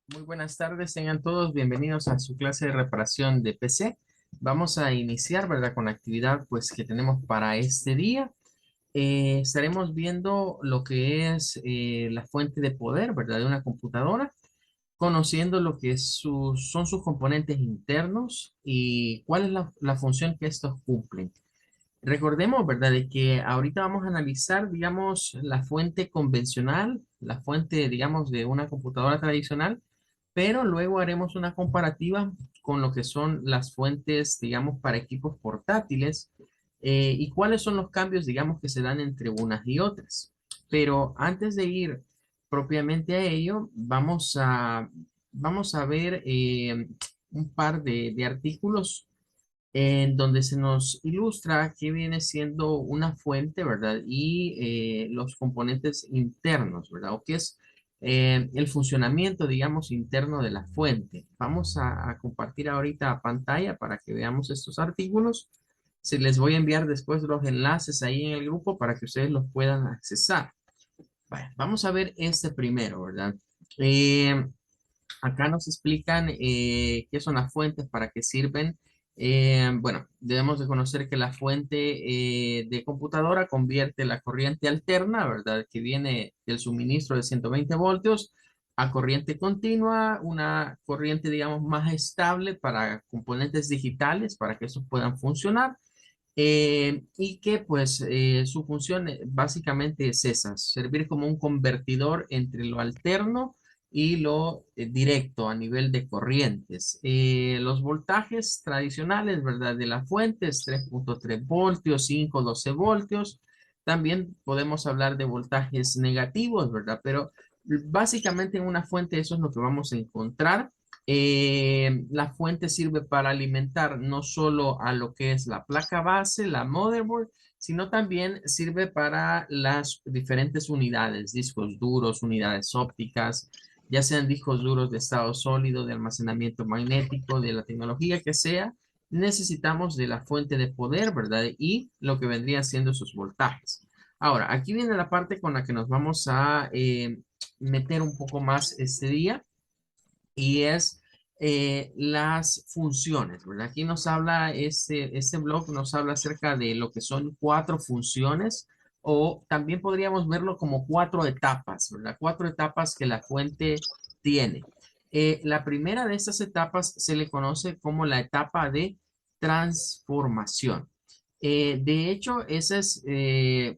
Muy buenas tardes, tengan todos bienvenidos a su clase de reparación de PC. Vamos a iniciar, ¿verdad? Con la actividad pues que tenemos para este día. Estaremos viendo lo que es la fuente de poder, ¿verdad? De una computadora, conociendo lo que son sus componentes internos y cuál es la función que estos cumplen. Recordemos, ¿verdad? De que ahorita vamos a analizar, digamos, la fuente convencional, la fuente, digamos, de una computadora tradicional, pero luego haremos una comparativa con lo que son las fuentes, digamos, para equipos portátiles y cuáles son los cambios, digamos, que se dan entre unas y otras. Pero antes de ir propiamente a ello, vamos a ver un par de artículos en donde se nos ilustra qué viene siendo una fuente, ¿verdad? Y los componentes internos, ¿verdad? O qué es el funcionamiento, digamos, interno de la fuente. Vamos a compartir ahorita pantalla para que veamos estos artículos. Se les voy a enviar después los enlaces ahí en el grupo para que ustedes los puedan accesar. Bueno, vamos a ver este primero, ¿verdad? Eh, Acá nos explican qué son las fuentes, para qué sirven. Bueno, debemos de conocer que la fuente de computadora convierte la corriente alterna, ¿verdad? Que viene del suministro de 120 voltios a corriente continua, una corriente, digamos, más estable para componentes digitales, para que esos puedan funcionar. Y que pues su función básicamente es esa, servir como un convertidor entre lo alterno y lo directo a nivel de corrientes. Los voltajes tradicionales, ¿verdad? De la fuente es 3.3 voltios, 5, 12 voltios. También podemos hablar de voltajes negativos, ¿verdad? Pero básicamente en una fuente eso es lo que vamos a encontrar. La fuente sirve para alimentar no solo a lo que es la placa base, la motherboard, sino también sirve para las diferentes unidades, discos duros, unidades ópticas, ya sean discos duros de estado sólido, de almacenamiento magnético, de la tecnología que sea. Necesitamos de la fuente de poder, ¿verdad? Y lo que vendría siendo sus voltajes. Ahora, aquí viene la parte con la que nos vamos a meter un poco más este día y es las funciones, ¿verdad? Aquí nos habla, este blog nos habla acerca de lo que son cuatro funciones o también podríamos verlo como cuatro etapas, ¿verdad? Cuatro etapas que la fuente tiene. La primera de estas etapas se le conoce como la etapa de transformación. De hecho, esa es,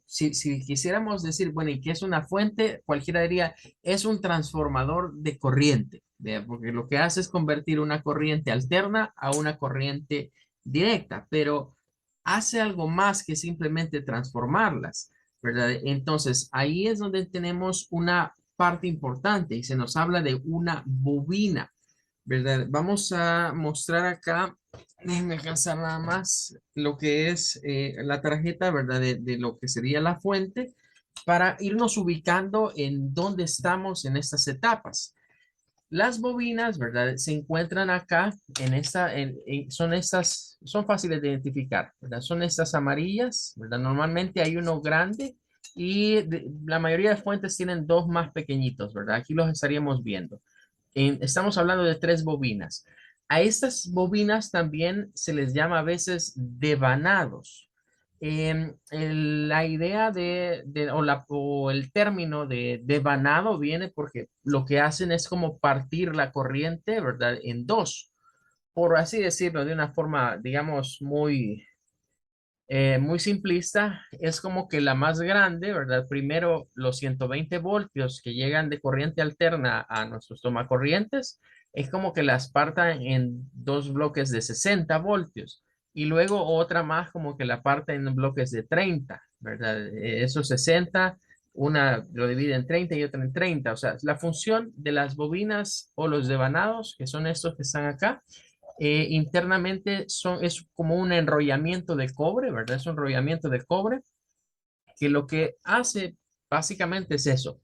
si quisiéramos decir, bueno, ¿y qué es una fuente? Cualquiera diría, es un transformador de corriente, ¿vea? Porque lo que hace es convertir una corriente alterna a una corriente directa, pero hace algo más que simplemente transformarlas, ¿verdad? Entonces, ahí es donde tenemos una parte importante y se nos habla de una bobina, ¿verdad? Vamos a mostrar acá, déjenme alcanzar nada más lo que es la tarjeta, ¿verdad? De lo que sería la fuente para irnos ubicando en dónde estamos en estas etapas. Las bobinas, ¿verdad? Se encuentran acá en son estas, son fáciles de identificar, ¿verdad? Son estas amarillas, ¿verdad? Normalmente hay uno grande y la mayoría de fuentes tienen dos más pequeñitos, ¿verdad? Aquí los estaríamos viendo. Estamos hablando de tres bobinas. A estas bobinas también se les llama a veces devanados. La idea o el término de devanado viene porque lo que hacen es como partir la corriente, ¿verdad? En dos, por así decirlo, de una forma, digamos, muy simplista. Es como que la más grande, ¿verdad? Primero los 120 voltios que llegan de corriente alterna a nuestros tomacorrientes, es como que las partan en dos bloques de 60 voltios y luego otra más como que la parta en bloques de 30, ¿verdad? Esos 60, una lo divide en 30 y otra en 30. O sea, la función de las bobinas o los devanados, que son estos que están acá, internamente es como un enrollamiento de cobre, ¿verdad? Es un enrollamiento de cobre que lo que hace básicamente es eso,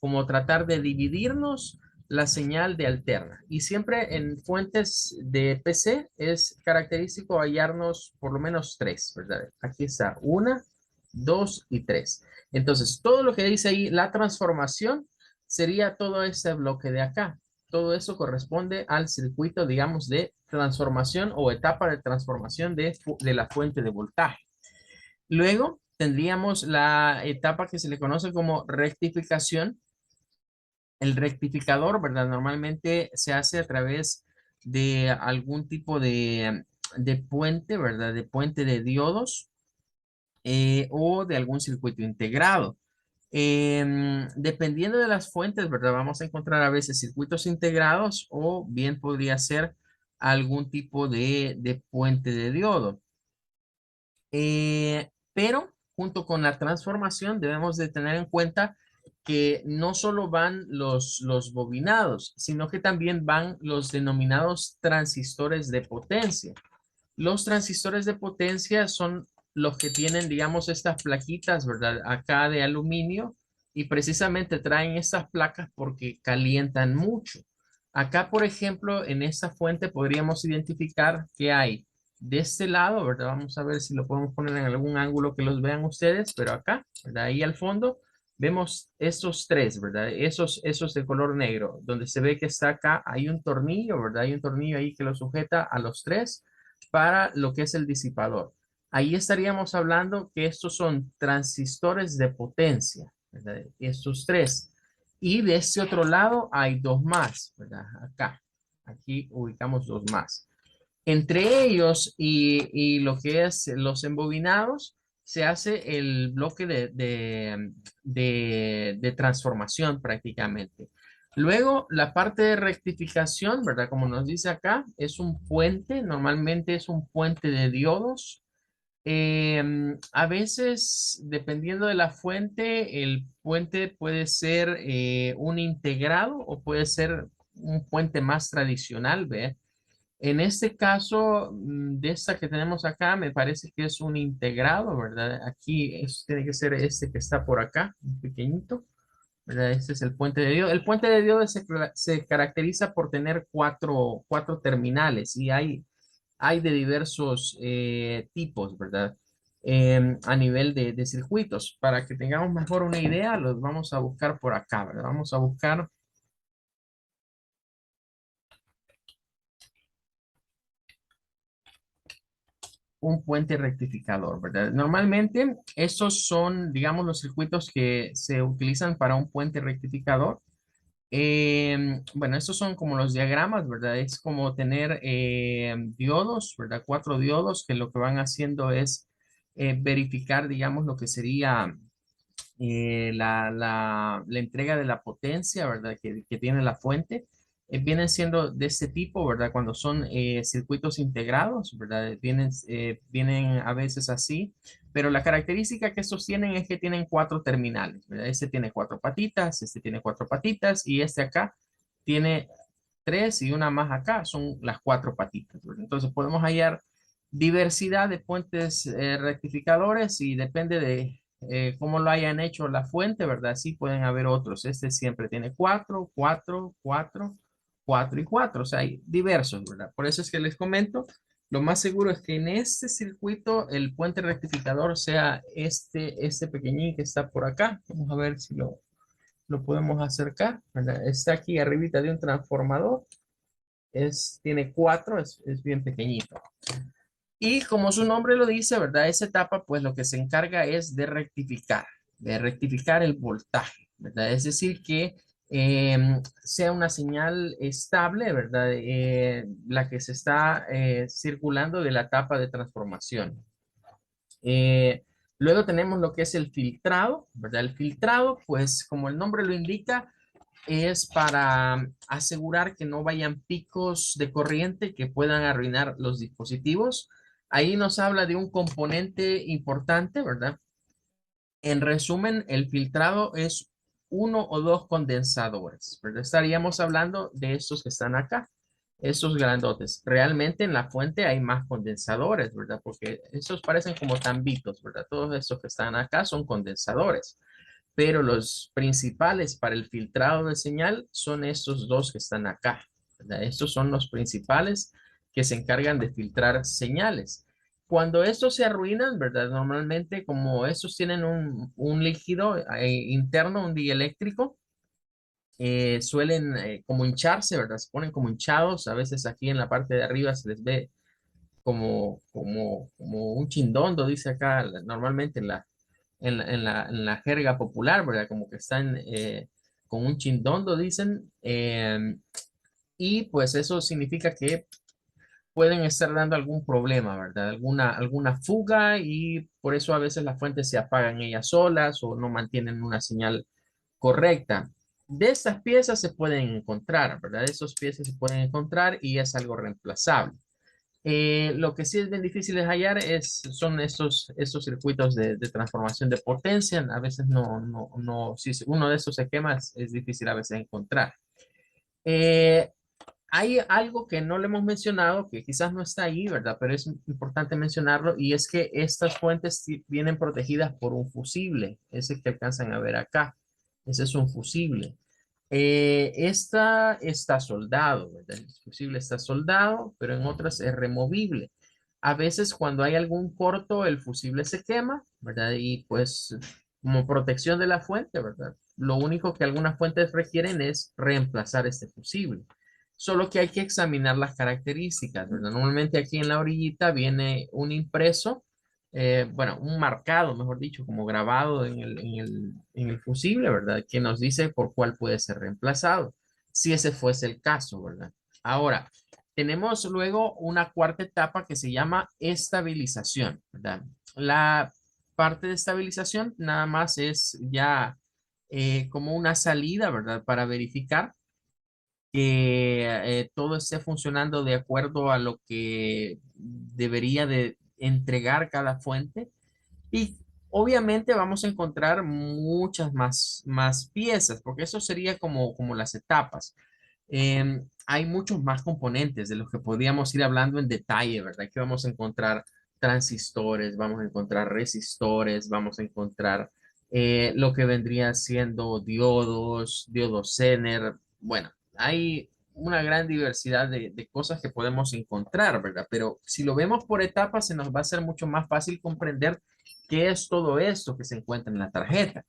como tratar de dividirnos la señal de alterna. Y siempre en fuentes de PC es característico hallarnos por lo menos tres, ¿verdad? Aquí está, una, dos y tres. Entonces, todo lo que dice ahí, la transformación, sería todo este bloque de acá. todo eso corresponde al circuito, digamos, de transformación o etapa de transformación de la fuente de voltaje. Luego tendríamos la etapa que se le conoce como rectificación. El rectificador, ¿verdad? Normalmente se hace a través de algún tipo de puente, ¿verdad? De puente de diodos o de algún circuito integrado. Dependiendo de las fuentes, ¿verdad? Vamos a encontrar a veces circuitos integrados o bien podría ser algún tipo de puente de diodo. Pero junto con la transformación debemos de tener en cuenta que no solo van los bobinados, sino que también van los denominados transistores de potencia. Los transistores de potencia son los que tienen, digamos, estas plaquitas, ¿verdad? Acá de aluminio y precisamente traen estas placas porque calientan mucho. Acá, por ejemplo, en esta fuente podríamos identificar que hay de este lado, ¿verdad? Vamos a ver si lo podemos poner en algún ángulo que los vean ustedes, pero acá, ¿verdad? Ahí al fondo vemos estos tres, ¿verdad? Esos de color negro, donde se ve que está acá, hay un tornillo, ¿verdad? Hay un tornillo ahí que lo sujeta a los tres para lo que es el disipador. Ahí estaríamos hablando que estos son transistores de potencia, ¿verdad? Estos tres. Y de este otro lado hay dos más, ¿verdad? Acá. Aquí ubicamos dos más. Entre ellos y lo que es los embobinados, se hace el bloque de transformación prácticamente. Luego, la parte de rectificación, ¿verdad? Como nos dice acá, es un puente, normalmente es un puente de diodos. A veces, dependiendo de la fuente, el puente puede ser un integrado o puede ser un puente más tradicional, ¿ve? En este caso, de esta que tenemos acá, me parece que es un integrado, ¿verdad? Aquí tiene que ser este que está por acá, un pequeñito, ¿verdad? Este es el puente de diodo. El puente de diodo se caracteriza por tener cuatro terminales y hay de diversos tipos, ¿verdad? A nivel de circuitos. Para que tengamos mejor una idea, los vamos a buscar por acá, ¿verdad? Vamos a buscar un puente rectificador, ¿verdad? Normalmente estos son, digamos, los circuitos que se utilizan para un puente rectificador. Bueno, estos son como los diagramas, ¿verdad? Es como tener diodos, ¿verdad? Cuatro diodos que lo que van haciendo es verificar, digamos, lo que sería la entrega de la potencia, ¿verdad? Que tiene la fuente. Vienen siendo de este tipo, ¿verdad? Cuando son circuitos integrados, ¿verdad? Vienen a veces así, pero la característica que estos tienen es que tienen cuatro terminales, ¿verdad? Este tiene cuatro patitas, este tiene cuatro patitas y este acá tiene tres y una más acá, son las cuatro patitas, ¿verdad? Entonces podemos hallar diversidad de puentes rectificadores y depende de cómo lo hayan hecho la fuente, ¿verdad? Sí pueden haber otros. Este siempre tiene cuatro, cuatro, cuatro, cuatro y cuatro. O sea, hay diversos, ¿verdad? Por eso es que les comento, lo más seguro es que en este circuito el puente rectificador sea este pequeñín que está por acá. Vamos a ver si lo podemos acercar, ¿verdad? Está aquí arribita de un transformador. Tiene cuatro, es bien pequeñito. Y como su nombre lo dice, ¿verdad? Esa etapa, pues lo que se encarga es de rectificar el voltaje, ¿verdad? Es decir, que sea una señal estable, ¿verdad? La que se está circulando de la etapa de transformación. Eh, Luego tenemos lo que es el filtrado, ¿verdad? El filtrado, pues como el nombre lo indica, es para asegurar que no vayan picos de corriente que puedan arruinar los dispositivos. Ahí nos habla de un componente importante, ¿verdad? En resumen, el filtrado es uno o dos condensadores, ¿verdad? Estaríamos hablando de estos que están acá, estos grandotes. Realmente en la fuente hay más condensadores, ¿verdad? Porque estos parecen como tambitos, ¿verdad? Todos estos que están acá son condensadores, pero los principales para el filtrado de señal son estos dos que están acá, ¿verdad? Estos son los principales que se encargan de filtrar señales. Cuando estos se arruinan, ¿verdad? Normalmente como estos tienen un líquido interno, un dieléctrico, suelen como hincharse, ¿verdad? Se ponen como hinchados, a veces aquí en la parte de arriba se les ve como un chindondo, dice acá normalmente en la jerga popular, ¿verdad? Como que están con un chindondo, dicen, y pues eso significa que pueden estar dando algún problema, ¿verdad? Alguna fuga y por eso a veces las fuentes se apagan ellas solas o no mantienen una señal correcta. De estas piezas se pueden encontrar, ¿verdad? Esas piezas se pueden encontrar y es algo reemplazable. Lo que sí es bien difícil de hallar son estos circuitos de transformación de potencia. A veces no, si uno de esos se quema, es difícil a veces encontrar. Eh, Hay algo que no le hemos mencionado, que quizás no está ahí, ¿verdad? Pero es importante mencionarlo, y es que estas fuentes vienen protegidas por un fusible, ese que alcanzan a ver acá. Ese es un fusible. Esta está soldado, ¿verdad? El fusible está soldado, pero en otras es removible. A veces cuando hay algún corto, el fusible se quema, ¿verdad? Y pues como protección de la fuente, ¿verdad? Lo único que algunas fuentes requieren es reemplazar este fusible. Solo que hay que examinar las características, ¿verdad? Normalmente aquí en la orillita viene un impreso, bueno, un marcado, mejor dicho, como grabado en el fusible, ¿verdad? Que nos dice por cuál puede ser reemplazado, si ese fuese el caso, ¿verdad? Ahora, tenemos luego una cuarta etapa que se llama estabilización, ¿verdad? La parte de estabilización nada más es ya como una salida, ¿verdad? Para verificar que todo esté funcionando de acuerdo a lo que debería de entregar cada fuente. Y obviamente vamos a encontrar muchas más piezas, porque eso sería como las etapas. Hay muchos más componentes de los que podríamos ir hablando en detalle, ¿verdad? Que vamos a encontrar transistores, vamos a encontrar resistores, vamos a encontrar lo que vendría siendo diodos Zener. Bueno, hay una gran diversidad de cosas que podemos encontrar, ¿verdad? Pero si lo vemos por etapas, se nos va a ser mucho más fácil comprender qué es todo esto que se encuentra en la tarjeta.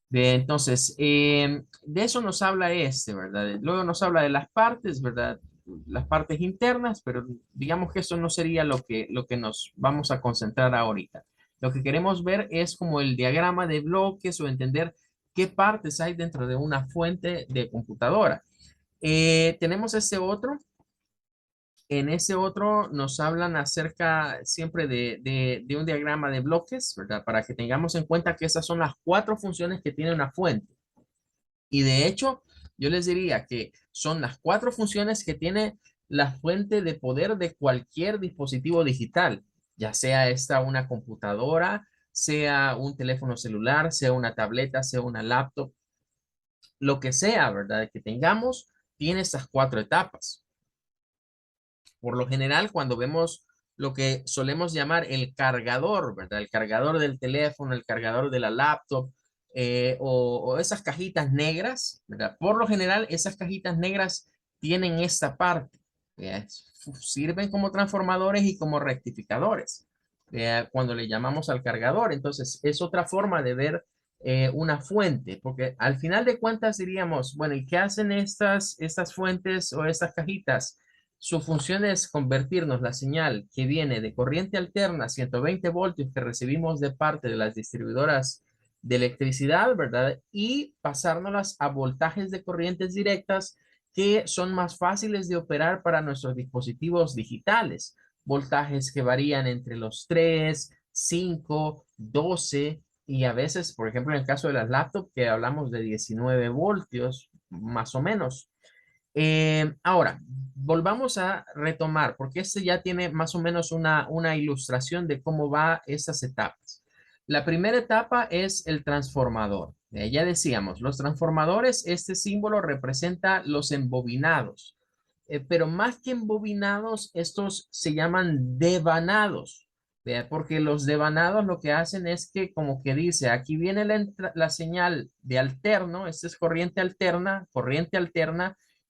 Bien, entonces, de eso nos habla ¿verdad? Luego nos habla de las partes, ¿verdad? Las partes internas, pero digamos que eso no sería lo que nos vamos a concentrar ahorita. Lo que queremos ver es como el diagrama de bloques o entender qué partes hay dentro de una fuente de computadora. Tenemos este otro. En ese otro nos hablan acerca siempre de un diagrama de bloques, ¿verdad? Para que tengamos en cuenta que esas son las cuatro funciones que tiene una fuente. Y de hecho, yo les diría que son las cuatro funciones que tiene la fuente de poder de cualquier dispositivo digital, ya sea esta una computadora, sea un teléfono celular, sea una tableta, sea una laptop, lo que sea, ¿verdad? Que tengamos, tiene estas cuatro etapas. Por lo general, cuando vemos lo que solemos llamar el cargador, ¿verdad? El cargador del teléfono, el cargador de la laptop, o esas cajitas negras, ¿verdad? Por lo general, esas cajitas negras tienen esta parte, ¿verdad? Sirven como transformadores y como rectificadores, ¿verdad? Cuando le llamamos al cargador. Entonces, es otra forma de ver una fuente, porque al final de cuentas diríamos, bueno, ¿y qué hacen estas fuentes o estas cajitas? Su función es convertirnos la señal que viene de corriente alterna, 120 voltios que recibimos de parte de las distribuidoras de electricidad, ¿verdad? Y pasárnoslas a voltajes de corrientes directas que son más fáciles de operar para nuestros dispositivos digitales. Voltajes que varían entre los 3, 5, 12 y a veces, por ejemplo, en el caso de las laptops, que hablamos de 19 voltios, más o menos. Ahora, volvamos a retomar, porque este ya tiene más o menos una ilustración de cómo va esas etapas. La primera etapa es el transformador. Ya decíamos, los transformadores, este símbolo representa los embobinados. Pero más que embobinados, estos se llaman devanados. ¿Vea? Porque los devanados lo que hacen es que como que dice, aquí viene la señal de alterno, esta es corriente alterna,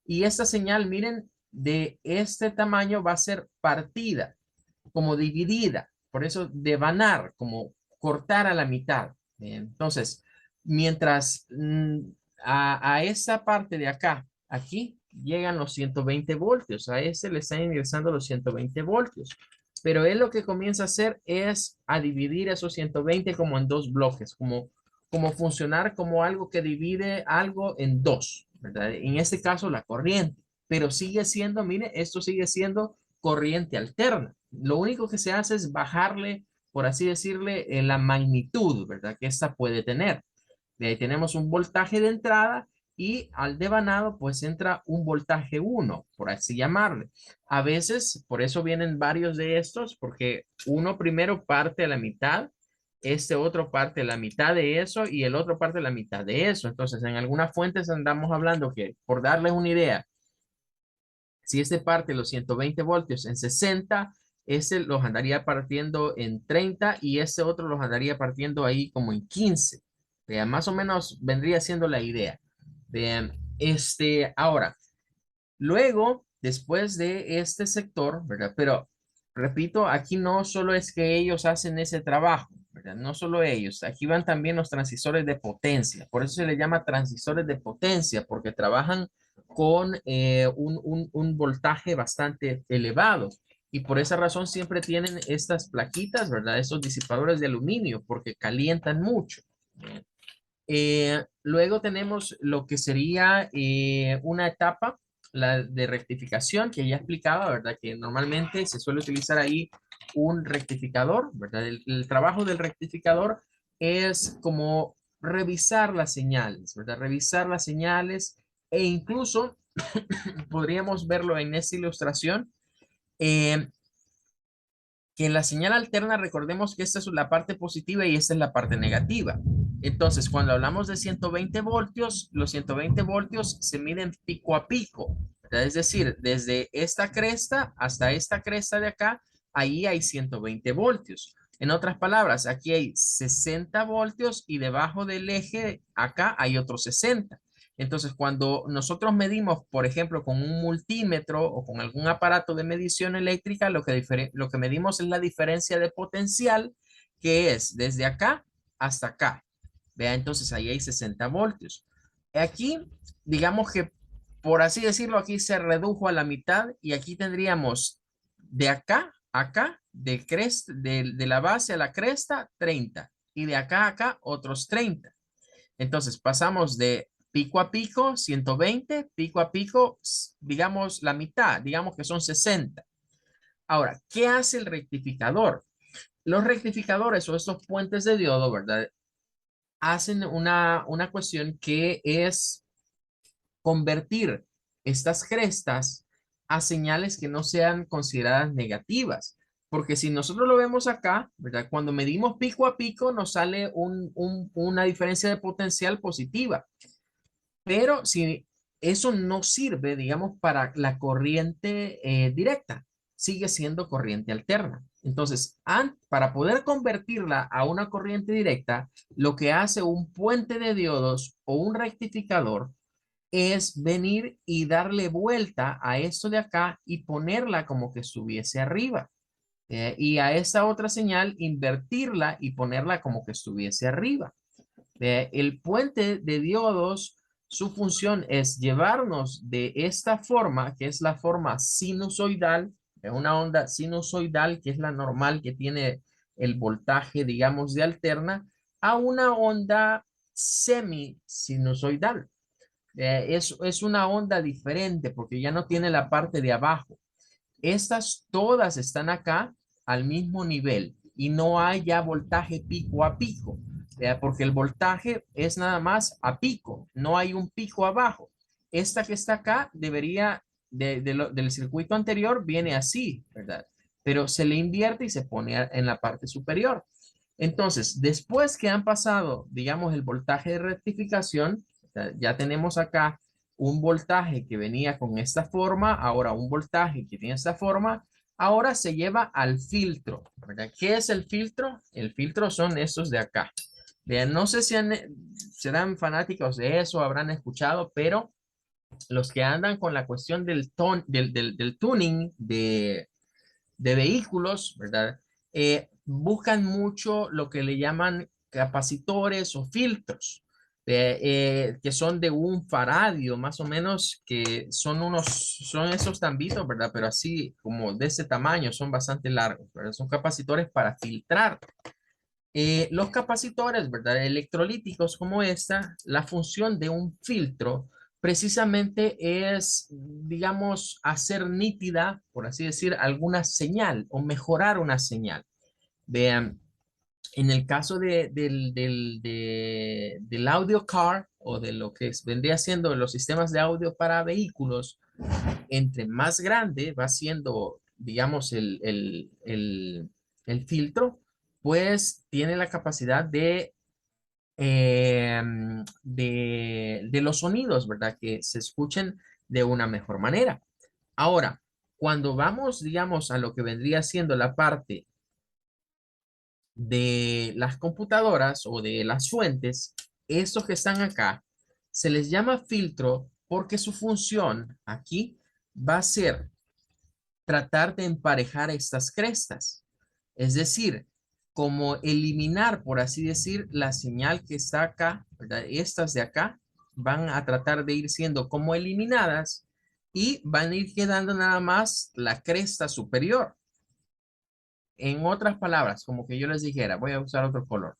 y esta señal, miren, de este tamaño va a ser partida, como dividida. Por eso devanar, como cortar a la mitad. Entonces, mientras a esa parte de acá, aquí, llegan los 120 voltios. A ese le están ingresando los 120 voltios. Pero él lo que comienza a hacer es a dividir esos 120 como en dos bloques, como funcionar como algo que divide algo en dos, ¿verdad? En este caso, la corriente. Pero sigue siendo, mire, esto sigue siendo corriente alterna. Lo único que se hace es bajarle, por así decirle, la magnitud, ¿verdad? Que esta puede tener. De ahí tenemos un voltaje de entrada y al devanado pues entra un voltaje 1, por así llamarle. A veces, por eso vienen varios de estos, porque uno primero parte a la mitad, este otro parte a la mitad de eso y el otro parte a la mitad de eso. Entonces, en algunas fuentes andamos hablando que, por darles una idea, si este parte los 120 voltios en 60, ese los andaría partiendo en 30 y ese otro los andaría partiendo ahí como en 15. Vean, más o menos vendría siendo la idea. Vean, ahora, luego, después de este sector, ¿verdad? Pero, repito, aquí no solo es que ellos hacen ese trabajo, ¿verdad? No solo ellos, aquí van también los transistores de potencia. Por eso se les llama transistores de potencia, porque trabajan con un voltaje bastante elevado. Y por esa razón siempre tienen estas plaquitas, ¿verdad? Estos disipadores de aluminio, porque calientan mucho. Luego tenemos lo que sería una etapa, la de rectificación, que ya explicaba, ¿verdad? Que normalmente se suele utilizar ahí un rectificador, ¿verdad? El trabajo del rectificador es como revisar las señales, ¿verdad? Revisar las señales e incluso podríamos verlo en esta ilustración. eh, que en la señal alterna recordemos que esta es la parte positiva y esta es la parte negativa. Entonces, cuando hablamos de 120 voltios, los 120 voltios se miden pico a pico, ¿verdad? Es decir, desde esta cresta hasta esta cresta de acá, ahí hay 120 voltios. En otras palabras, aquí hay 60 voltios y debajo del eje acá hay otros 60. Entonces, cuando nosotros medimos, por ejemplo, con un multímetro o con algún aparato de medición eléctrica, lo que medimos es la diferencia de potencial, que es desde acá hasta acá. Vea, entonces ahí hay 60 voltios. Aquí, digamos que, por así decirlo, aquí se redujo a la mitad y aquí tendríamos de acá a acá, de la base a la cresta, 30. Y de acá a acá, otros 30. Entonces pasamos de pico a pico, 120, pico a pico, digamos la mitad, digamos que son 60. Ahora, ¿qué hace el rectificador? Los rectificadores o estos puentes de diodo, ¿verdad? Hacen una cuestión que es convertir estas crestas a señales que no sean consideradas negativas. Porque si nosotros lo vemos acá, ¿verdad? Cuando medimos pico a pico nos sale una diferencia de potencial positiva. Pero si eso no sirve, digamos, para la corriente directa, sigue siendo corriente alterna. Entonces, para poder convertirla a una corriente directa, lo que hace un puente de diodos o un rectificador es venir y darle vuelta a esto de acá y ponerla como que estuviese arriba. Y a esta otra señal, invertirla y ponerla como que estuviese arriba. El puente de diodos, su función es llevarnos de esta forma, que es la forma sinusoidal, de una onda sinusoidal, que es la normal que tiene el voltaje, digamos, de alterna, a una onda semi-sinusoidal. Es una onda diferente porque ya no tiene la parte de abajo. Estas todas están acá al mismo nivel y no hay ya voltaje pico a pico, porque el voltaje es nada más a pico, no hay un pico abajo. Esta que está acá debería, del circuito anterior, viene así, ¿verdad? Pero se le invierte y se pone en la parte superior. Entonces, después que han pasado, digamos, el voltaje de rectificación, ya tenemos acá un voltaje que venía con esta forma, ahora un voltaje que tiene esta forma, ahora se lleva al filtro, ¿verdad? ¿Qué es el filtro? El filtro son estos de acá. Vean, no sé si serán fanáticos de eso, habrán escuchado, pero los que andan con la cuestión del tuning de vehículos, ¿verdad? Buscan mucho lo que le llaman capacitores o filtros. que son de un faradio más o menos, que son esos tambitos, ¿verdad? Pero así como de ese tamaño, son bastante largos, ¿verdad? Son capacitores para filtrar. Los capacitores, ¿verdad? Electrolíticos como esta, la función de un filtro precisamente es, digamos, hacer nítida, por así decir, alguna señal o mejorar una señal. Vean, en el caso del audio car o de lo que vendría siendo los sistemas de audio para vehículos, entre más grande va siendo, digamos, el filtro, pues tiene la capacidad de los sonidos, ¿verdad? Que se escuchen de una mejor manera. Ahora, cuando vamos, digamos, a lo que vendría siendo la parte de las computadoras o de las fuentes, estos que están acá, se les llama filtro porque su función aquí va a ser tratar de emparejar estas crestas. Es decir, como eliminar, por así decir, la señal que está acá, ¿verdad? Estas de acá van a tratar de ir siendo como eliminadas y van a ir quedando nada más la cresta superior. En otras palabras, como que yo les dijera, voy a usar otro color,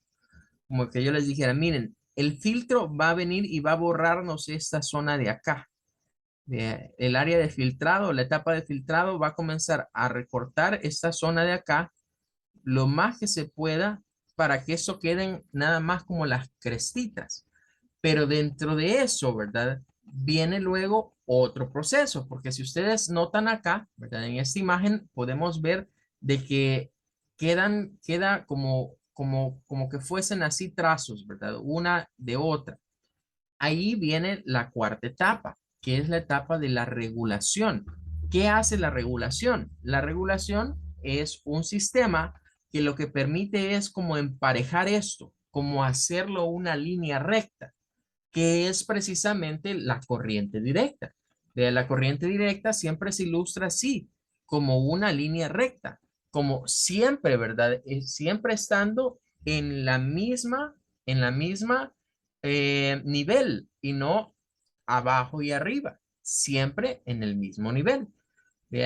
como que yo les dijera, miren, el filtro va a venir y va a borrarnos esta zona de acá. El área de filtrado, la etapa de filtrado va a comenzar a recortar esta zona de acá lo más que se pueda para que eso queden nada más como las crestitas. Pero dentro de eso, ¿verdad? Viene luego otro proceso, porque si ustedes notan acá, ¿verdad? En esta imagen podemos ver de que queda como que fuesen así trazos, ¿verdad? Una de otra. Ahí viene la cuarta etapa, que es la etapa de la regulación. ¿Qué hace la regulación? La regulación es un sistema que lo que permite es como emparejar esto, como hacerlo una línea recta, que es precisamente la corriente directa. La corriente directa siempre se ilustra así, como una línea recta, como siempre, ¿verdad? Siempre estando en la misma nivel y no abajo y arriba, siempre en el mismo nivel.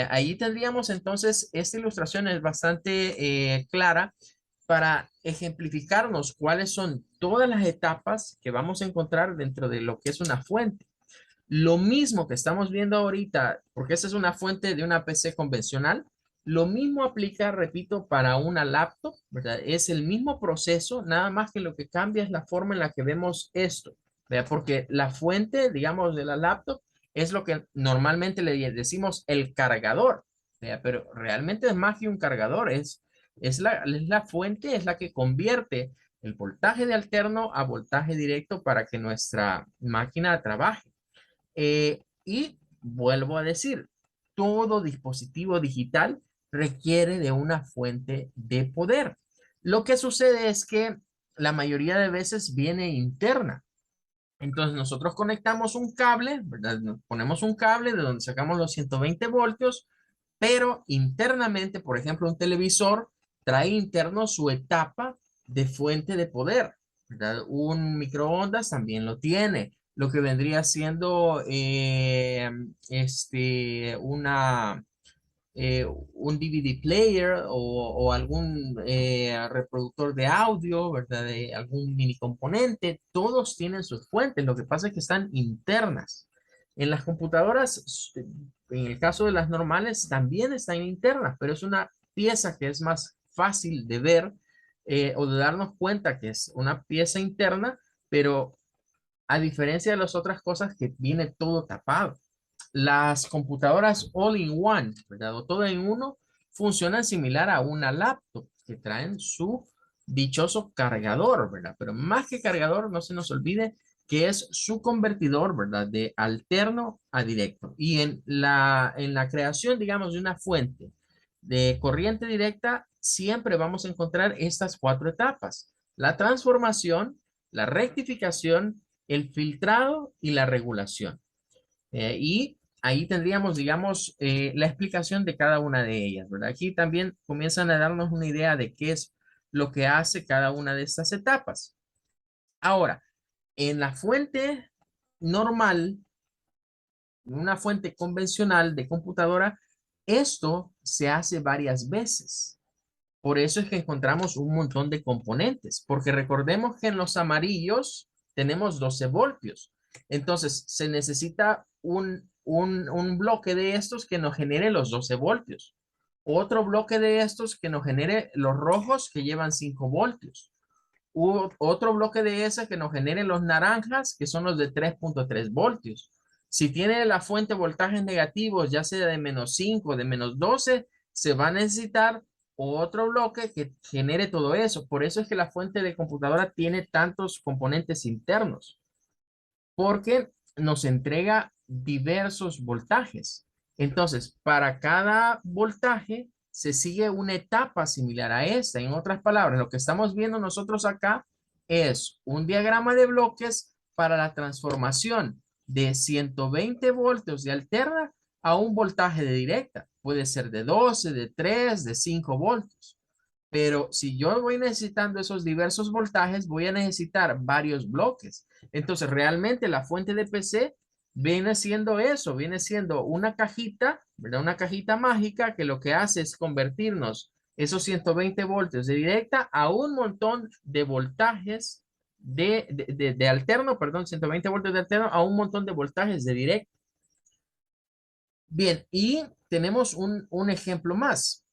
Ahí tendríamos entonces, esta ilustración es bastante clara para ejemplificarnos cuáles son todas las etapas que vamos a encontrar dentro de lo que es una fuente. Lo mismo que estamos viendo ahorita, porque esa es una fuente de una PC convencional, lo mismo aplica, repito, para una laptop, ¿verdad? Es el mismo proceso, nada más que lo que cambia es la forma en la que vemos esto, ¿verdad? Porque la fuente, digamos, de la laptop es lo que normalmente le decimos el cargador, ¿verdad? Pero realmente es más que un cargador, es la fuente, es la que convierte el voltaje de alterno a voltaje directo para que nuestra máquina trabaje. Y vuelvo a decir, todo dispositivo digital requiere de una fuente de poder. Lo que sucede es que la mayoría de veces viene interna. Entonces nosotros conectamos un cable, ¿verdad? Ponemos un cable de donde sacamos los 120 voltios, pero internamente, por ejemplo, un televisor trae interno su etapa de fuente de poder, ¿verdad? Un microondas también lo tiene, lo que vendría siendo un DVD player o algún reproductor de audio, ¿verdad? De algún mini componente, todos tienen sus fuentes, lo que pasa es que están internas. En las computadoras, en el caso de las normales, también están internas, pero es una pieza que es más fácil de ver o de darnos cuenta que es una pieza interna, pero a diferencia de las otras cosas que viene todo tapado. Las computadoras all-in-one, ¿verdad? O todo en uno, funcionan similar a una laptop que traen su dichoso cargador, ¿verdad? Pero más que cargador, no se nos olvide que es su convertidor, ¿verdad? De alterno a directo. Y en la creación, digamos, de una fuente de corriente directa, siempre vamos a encontrar estas cuatro etapas: la transformación, la rectificación, el filtrado y la regulación. Y ahí tendríamos, digamos, la explicación de cada una de ellas, ¿verdad? Aquí también comienzan a darnos una idea de qué es lo que hace cada una de estas etapas. Ahora, En la fuente normal, una fuente convencional de computadora, esto se hace varias veces. Por eso es que encontramos un montón de componentes, porque recordemos que en los amarillos tenemos 12 voltios. Entonces, se necesita un bloque de estos que nos genere los 12 voltios. Otro bloque de estos que nos genere los rojos que llevan 5 voltios. Otro bloque de ese que nos genere los naranjas, que son los de 3.3 voltios. Si tiene la fuente voltajes negativos, ya sea de -5, de -12, se va a necesitar otro bloque que genere todo eso. Por eso es que la fuente de computadora tiene tantos componentes internos, porque nos entrega diversos voltajes. Entonces, para cada voltaje se sigue una etapa similar a esta. En otras palabras, lo que estamos viendo nosotros acá es un diagrama de bloques para la transformación de 120 voltios de alterna a un voltaje de directa. Puede ser de 12, de 3, de 5 voltios. Pero si yo voy necesitando esos diversos voltajes, voy a necesitar varios bloques. Entonces, realmente la fuente de PC viene siendo eso, viene siendo una cajita, ¿verdad? Una cajita mágica que lo que hace es convertirnos esos 120 voltios de directa a un montón de voltajes de alterno, perdón, 120 voltios de alterno a un montón de voltajes de directa. Bien, y tenemos un ejemplo más.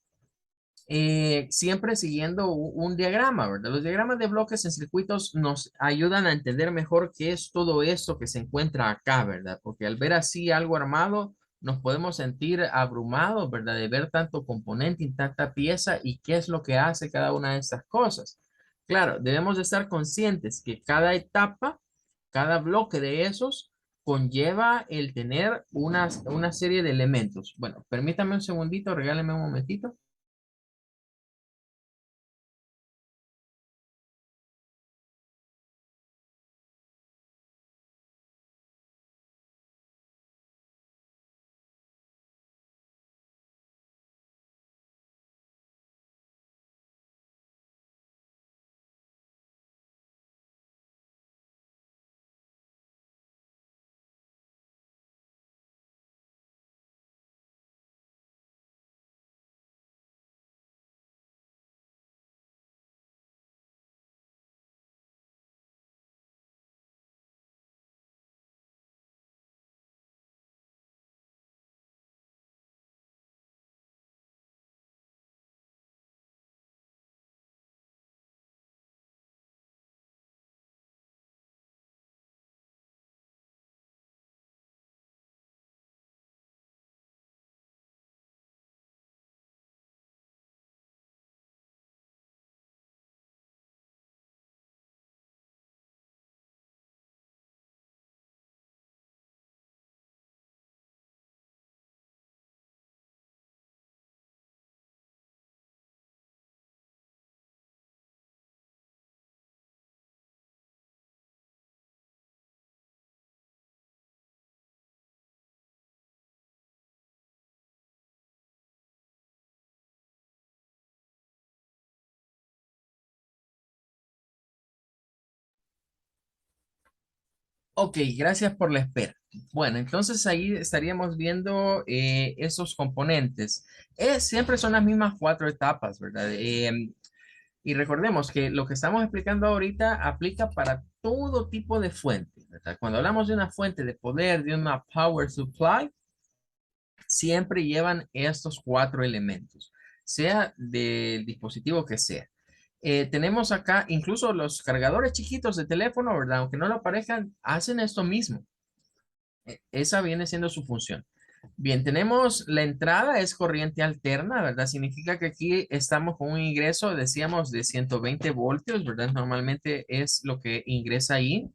Siempre siguiendo un diagrama, ¿verdad? Los diagramas de bloques en circuitos nos ayudan a entender mejor qué es todo esto que se encuentra acá, ¿verdad? Porque al ver así algo armado, nos podemos sentir abrumados, ¿verdad? De ver tanto componente y tanta pieza y qué es lo que hace cada una de estas cosas. Claro, debemos de estar conscientes que cada etapa, cada bloque de esos conlleva el tener una serie de elementos. Bueno, permítame un segundito, regáleme un momentito. Ok, gracias por la espera. Bueno, entonces ahí estaríamos viendo esos componentes. Siempre son las mismas cuatro etapas, ¿verdad? Y recordemos que lo que estamos explicando ahorita aplica para todo tipo de fuente, ¿verdad? Cuando hablamos de una fuente de poder, de una power supply, siempre llevan estos cuatro elementos, sea del dispositivo que sea. Tenemos acá incluso los cargadores chiquitos de teléfono, ¿verdad? Aunque no lo parezcan, hacen esto mismo. Esa viene siendo su función. Bien, tenemos la entrada, es corriente alterna, ¿verdad? Significa que aquí estamos con un ingreso, decíamos, de 120 voltios, ¿verdad? Normalmente es lo que ingresa ahí.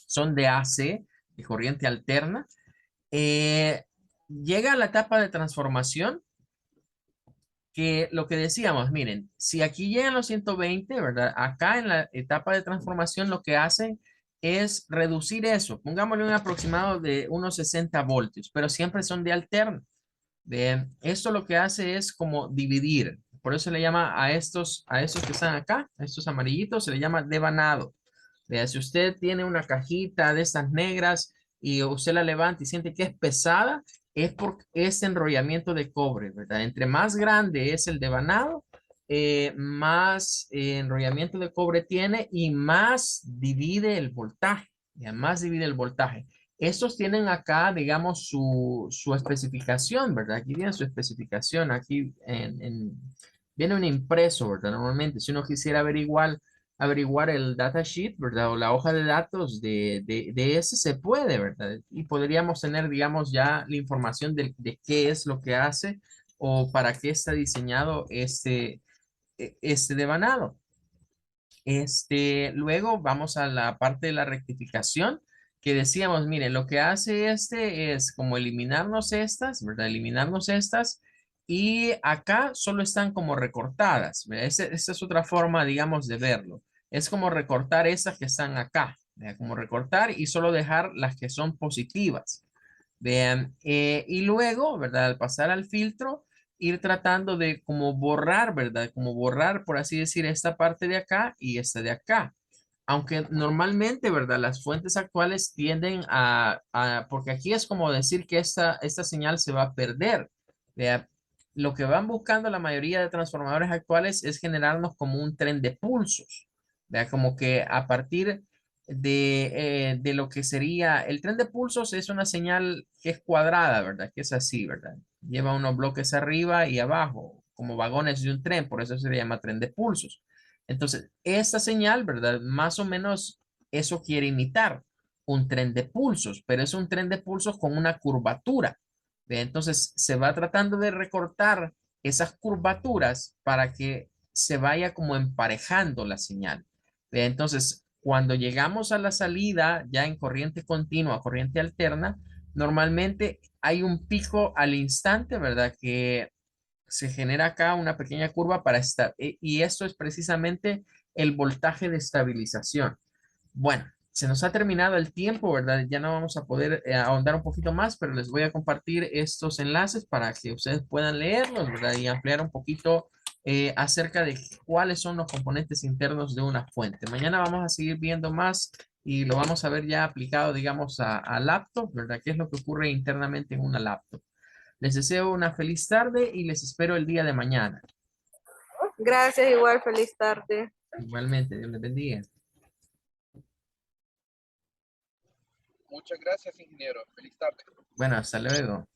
Son de AC, de corriente alterna. Eh, Llega a la etapa de transformación, que lo que decíamos, miren, si aquí llegan los 120, ¿verdad? Acá en la etapa de transformación lo que hacen es reducir eso. Pongámosle un aproximado de unos 60 voltios, pero siempre son de alterno. Bien, esto lo que hace es como dividir. Por eso se le llama a estos que están acá, a estos amarillitos, se le llama devanado. Vea, si usted tiene una cajita de estas negras y usted la levanta y siente que es pesada, es por este enrollamiento de cobre, ¿verdad? Entre más grande es el devanado, más enrollamiento de cobre tiene y más divide el voltaje, ya, más divide el voltaje. Estos tienen acá, digamos, su especificación, ¿verdad? Aquí viene su especificación, aquí viene un impreso, ¿verdad? Normalmente, si uno quisiera averiguar el datasheet, ¿verdad? O la hoja de datos de ese se puede, ¿verdad? Y podríamos tener, digamos, ya la información de qué es lo que hace o para qué está diseñado este devanado. Luego vamos a la parte de la rectificación que decíamos, miren, lo que hace este es como eliminarnos estas, ¿verdad? Eliminarnos estas y acá solo están como recortadas, ¿verdad? Esa es otra forma, digamos, de verlo. Es como recortar esas que están acá, ¿verdad? Como recortar y solo dejar las que son positivas. Vean, y luego, ¿verdad? Al pasar al filtro, ir tratando de como borrar, ¿verdad? Como borrar, por así decir, esta parte de acá y esta de acá. Aunque normalmente, ¿verdad? Las fuentes actuales tienden porque aquí es como decir que esta señal se va a perder. Vea, lo que van buscando la mayoría de transformadores actuales es generarnos como un tren de pulsos. Vea, como que a partir de lo que sería el tren de pulsos es una señal que es cuadrada, ¿verdad? Que es así, ¿verdad? Lleva unos bloques arriba y abajo, como vagones de un tren, por eso se le llama tren de pulsos. Entonces, esta señal, ¿verdad? Más o menos eso quiere imitar un tren de pulsos, pero es un tren de pulsos con una curvatura. ¿Ve? Entonces, se va tratando de recortar esas curvaturas para que se vaya como emparejando la señal. ¿Ve? Entonces, cuando llegamos a la salida ya en corriente continua, corriente alterna, normalmente hay un pico al instante, ¿verdad? Que se genera acá una pequeña curva para estar, y esto es precisamente el voltaje de estabilización. Bueno, se nos ha terminado el tiempo, ¿verdad? Ya no vamos a poder ahondar un poquito más, pero les voy a compartir estos enlaces para que ustedes puedan leerlos, ¿verdad? Y ampliar un poquito acerca de cuáles son los componentes internos de una fuente. Mañana vamos a seguir viendo más y lo vamos a ver ya aplicado, digamos, a laptop, ¿verdad? ¿Qué es lo que ocurre internamente en una laptop? Les deseo una feliz tarde y les espero el día de mañana. Gracias, igual, feliz tarde. Igualmente, Dios les bendiga. Muchas gracias, ingeniero. Feliz tarde. Bueno, hasta luego.